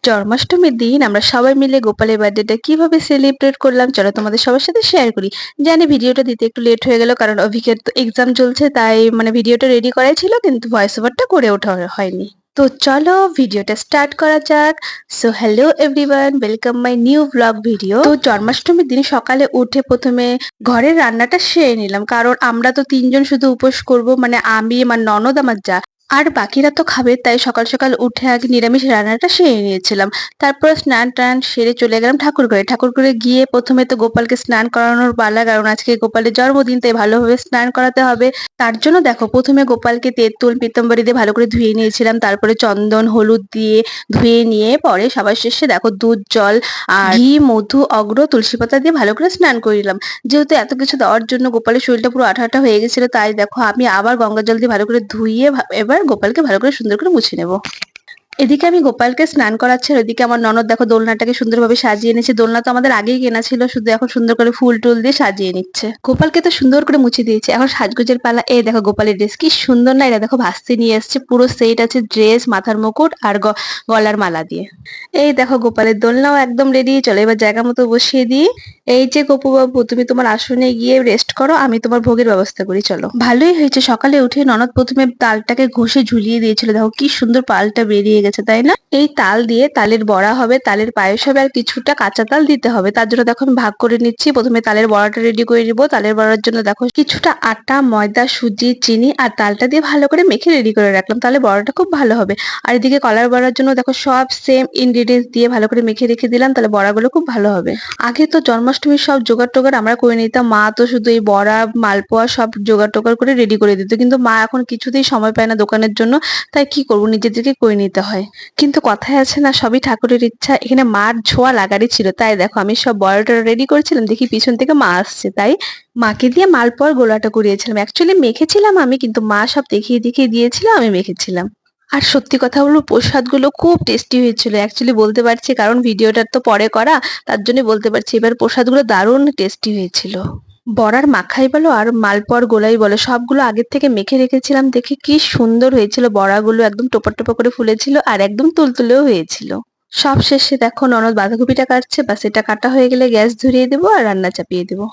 জন্মাষ্টমীর দিন আমরা সবাই মিলে গোপালের বার্থডেটা কিভাবে সেলিব্রেট করলাম চলো তোমাদের সবার সাথে শেয়ার করি। জানি ভিডিওটা দিতে একটু লেট হয়ে গেল কারণ অভিকের তো এক্সাম চলছে, তাই মানে ভিডিওটা রেডি করাই ছিল কিন্তু ভয়েস ওভারটা করে ওঠা হয়নি। তো চলো ভিডিওটা স্টার্ট করা যাক। So hello everyone, welcome my new blog video. তো জন্মাষ্টমীর দিন সকালে উঠে প্রথমে ঘরের রান্নাটা সেরে নিলাম, কারণ আমরা তো তিনজন শুধু উপোস করব, মানে আমি, আমার ননদ, আমার যা, আর বাকিরা তো খাবে, তাই সকাল সকাল উঠে আগে নিরামিষ রান্নাটা সেরে নিয়েছিলাম। তারপর স্নান টান সেরে চলে গেলাম ঠাকুর ঘরে গিয়ে প্রথমে তো গোপালকে স্নান করানোর পালা, কারণ আজকে গোপালের জন্মদিন, তাই ভালোভাবে স্নান করাতে হবে। তার জন্য দেখো প্রথমে গোপালকে তেঁতুল পীতাম্বরী দিয়ে ভালো করে ধুয়ে নিয়েছিলাম, তারপরে চন্দন হলুদ দিয়ে ধুয়ে নিয়ে পরে সবার শেষে দেখো দুধ জল আর ঘি মধু অগ্র তুলসী পাতা দিয়ে ভালো করে স্নান করিলাম। যেহেতু এত কিছু দেওয়ার জন্য গোপালের শরীরটা পুরো আঠা আঠা হয়ে গেছিল, তাই দেখো আমি আবার গঙ্গা জল দিয়ে ভালো করে ধুইয়ে এবার গোপালকে ভালো করে সুন্দর করে মুছে নেব। এদিকে আমি গোপালকে স্নান করাচ্ছি, আর ওদিকে আমার ননদ দেখো দোলনাটাকে সুন্দরভাবে সাজিয়ে নিচ্ছে। দোলনা তো আমাদের আগেই কেনা ছিল, শুধু এখন সুন্দর করে ফুল টুল দিয়ে সাজিয়ে নিচ্ছে। গোপালকে তো সুন্দর করে মুছে দিয়েছে, এখন সাজগোজের পালা। এই দেখো গোপালের ড্রেস কি সুন্দর না, এটা দেখো ভাস্তি নিয়ে এসছে, পুরো সেট আছে, ড্রেস, মাথার মুকুট আর গলার মালা দিয়ে। এই দেখো গোপালের দোলনাও একদম রেডি, চলো এবার জায়গা মতো বসিয়ে দিই। এই যে গপু বাবু, তুমি তোমার আসনে গিয়ে রেস্ট করো, আমি তোমার ভোগের ব্যবস্থা করি। চলো ভালোই হয়েছে, সকালে উঠে ননদ প্রথমে তালটাকে ঘষে ঝুলিয়ে দিয়েছিল, দেখো কি সুন্দর পালটা বেরিয়ে গেছে, তাই না? এই তাল দিয়ে তালের বড়া হবে, তালের পায়েস হবে, আর কিছুটা কাঁচা তাল দিতে হবে। তার জন্য দেখো আমি ভাগ করে নিচ্ছি। প্রথমে তালের বড়াটা রেডি করে নিব। তালের বড়ার জন্য দেখো কিছুটা আটা, ময়দা, সুজি, চিনি আর তালটা দিয়ে ভালো করে মেখে রেডি করে রাখলাম, তাহলে বড়াটা খুব ভালো হবে। আর এদিকে কলার বড়ার জন্য দেখো সব সেম ইনগ্রেডিয়েন্টস দিয়ে ভালো করে মেখে রেখে দিলাম, তাহলে বড়াগুলো খুব ভালো হবে। আগে তো জন্মাষ্টমীর সব জোগাড় টোগাড় আমরা করে নিতাম, মা তো শুধু এই বড়া মালপোয়া সব জোগাড় টোগাড় করে রেডি করে দিত, কিন্তু মা এখন কিছুতেই সময় পায় না দোকানের জন্য, তাই কি করবো, নিজেদেরকে করে নিতে হয়। কিন্তু কথায় আছে না, সবই ঠাকুরের ইচ্ছা, এখানে মার ছোঁয়া লাগারই ছিল, তাই দেখো আমি সব বড়াটা রেডি করেছিলাম, দেখি পিছন থেকে মা আসছে, তাই মাকে দিয়ে মালপোয়ার গোলাটা করিয়েছিলাম। অ্যাকচুয়ালি মেখেছিলাম আমি, কিন্তু মা সব দেখিয়ে দেখিয়ে দিয়েছিল, আমি মেখেছিলাম। আর সত্যি কথা বলবো, প্রসাদগুলো খুব টেস্টি হয়েছিল, অ্যাকচুয়ালি বলতে পারছি কারণ ভিডিওটা তো পরে করা, তার জন্য বলতে পারছি। এবার প্রসাদগুলো দারুণ টেস্টি হয়েছিল। বড়ার মাখাই বলো আর মালপোয়ার গোলাই বলো, সবগুলো আগের থেকে মেখে রেখেছিলাম, দেখে কি সুন্দর হয়েছিল। বড়াগুলো একদম টোপা টোপা করে ফুলেছিল আর একদম তুলতুলেও হয়েছিল। সব শেষে দেখো ননদ বাঁধাকপিটা কাটছে, বা সেটা কাটা হয়ে গেলে গ্যাস ধরিয়ে দেবো আর রান্না চাপিয়ে দেবো।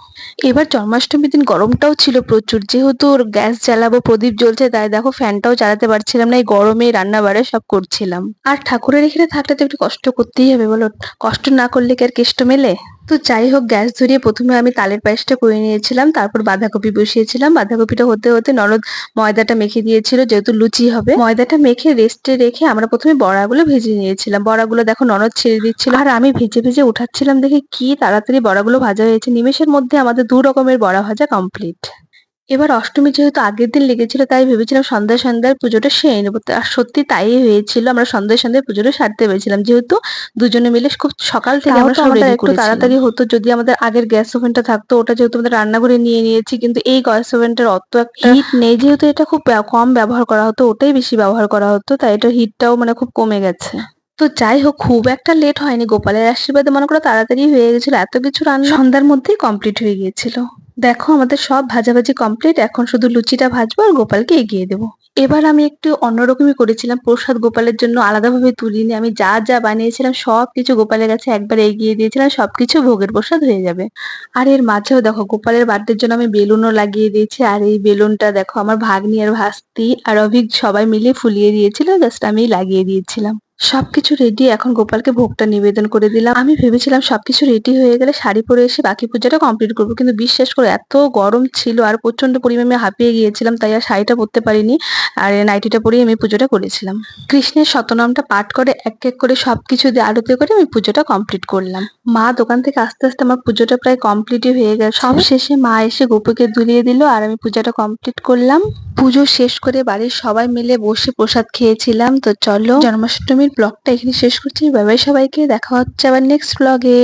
এবার জন্মাষ্টমীর দিন গরমটাও ছিল প্রচুর, যেহেতু গ্যাস জ্বালাবো, প্রদীপ জ্বলছে, তাই দেখো ফ্যানটাও চালাতে পারছিলাম না, এই গরমে রান্না বাড়ে সব করছিলাম। আর ঠাকুরের এখানে থাকলে তো একটু কষ্ট করতেই হবে বলো, কষ্ট না করলে কি আর কেষ্ট মেলে? তো যাই হোক, গ্যাস ধরিয়ে প্রথমে আমি তালের পায়েসটা করে নিয়েছিলাম, তারপর বাঁধাকপি বসিয়েছিলাম। বাঁধাকপিটা হতে হতে ননদ ময়দাটা মেখে দিয়েছিল, যেহেতু লুচি হবে। ময়দাটা মেখে রেস্টে রেখে আমরা প্রথমে বড়াগুলো ভেজে নিয়েছিলাম। বড়াগুলো দেখো ননদ ছেড়ে দিচ্ছিল, আর আমি ভেজে ভেজে উঠাচ্ছিলাম, দেখে কি তাড়াতাড়ি বড়াগুলো ভাজা হয়েছে। নিমেষের মধ্যে আমাদের 2 রকমের বড়া ভাজা কমপ্লিট। এবার অষ্টমী যেহেতু আগের দিন লেগেছিল, তাই ভেবেছিলাম সন্ধ্যায় সন্ধ্যায় পুজোটা সেরে নেবো, আর সত্যি তাই হয়েছিল। আমরা সন্ধ্যায় সন্ধ্যায় পুজোটা সারতে পেরেছিলাম, যেহেতু দুজনে মিলে খুব সকাল থেকে আমরা সব রেডি একটু তাড়াতাড়ি হতো যদি আমাদের আগের গ্যাস ওভেনটা থাকতো। ওটা যেহেতু আমাদের রান্নাঘরে নিয়ে নিয়েছি, কিন্তু এই গ্যাস ওভেনটার অত একটা হিট নেই, যেহেতু এটা খুব কম ব্যবহার করা হতো, ওটাই বেশি ব্যবহার করা হতো, তাই এটার হিটটাও মানে খুব কমে গেছে। তো যাই হোক, খুব একটা লেট হয়নি, গোপালের আশীর্বাদে মনে করো তাড়াতাড়ি হয়ে গেছিল, এত কিছু রান্না সন্ধ্যার মধ্যেই কমপ্লিট হয়ে গিয়েছিল। দেখো আমাদের সব ভাজাভাজি কমপ্লিট, এখন শুধু লুচিটা ভাজবো আর গোপালকে এগিয়ে দেবো। এবার আমি একটু অন্যরকমই করেছিলাম, প্রসাদ গোপালের জন্য আলাদাভাবে তুলিনি, আমি যা যা বানিয়েছিলাম সবকিছু গোপালের কাছে একবার এগিয়ে দিয়েছিলাম, সবকিছু ভোগের প্রসাদ হয়ে যাবে। আর এর মাঝেও দেখো গোপালের বার্থডের জন্য আমি বেলুনও লাগিয়ে দিয়েছি, আর এই বেলুনটা দেখো আমার ভাগ্নি আর ভাস্তি আর অভিক সবাই মিলে ফুলিয়ে দিয়েছিল, জাস্ট আমি লাগিয়ে দিয়েছিলাম। সবকিছু রেডি, এখন গোপালকে ভোগটা নিবেদন করে দিলাম। আমি ভেবেছিলাম সবকিছু রেডি হয়ে গেলে শাড়ি পরে এসে বাকি পূজাটা কমপ্লিট করবো, কিন্তু বিশ্বাস করে এত গরম ছিল আর প্রচন্ড পরিমাণে আমি হাঁপিয়ে গিয়েছিলাম, তাই আর শাড়িটা পরতে পারিনি, আর নাইটিটা পরেই আমি পুজোটা করেছিলাম। কৃষ্ণের শতনামটা পাঠ করে এক এক করে সবকিছু দিয়ে আরতি করে আমি পুজোটা কমপ্লিট করলাম। মা দোকান থেকে আস্তে আস্তে আমার পুজোটা প্রায় কমপ্লিটই হয়ে গেছে। সব শেষে মা এসে গোপুকে দুলিয়ে দিল, আর আমি পূজাটা কমপ্লিট করলাম। পুজো শেষ করে বাড়ির সবাই মিলে বসে প্রসাদ খেয়েছিলাম। তো চলো জন্মাষ্টমীর ব্লগটা এখানে শেষ করছি, বাই বাই সবাইকে, দেখা হচ্ছে আবার নেক্সট ব্লগে।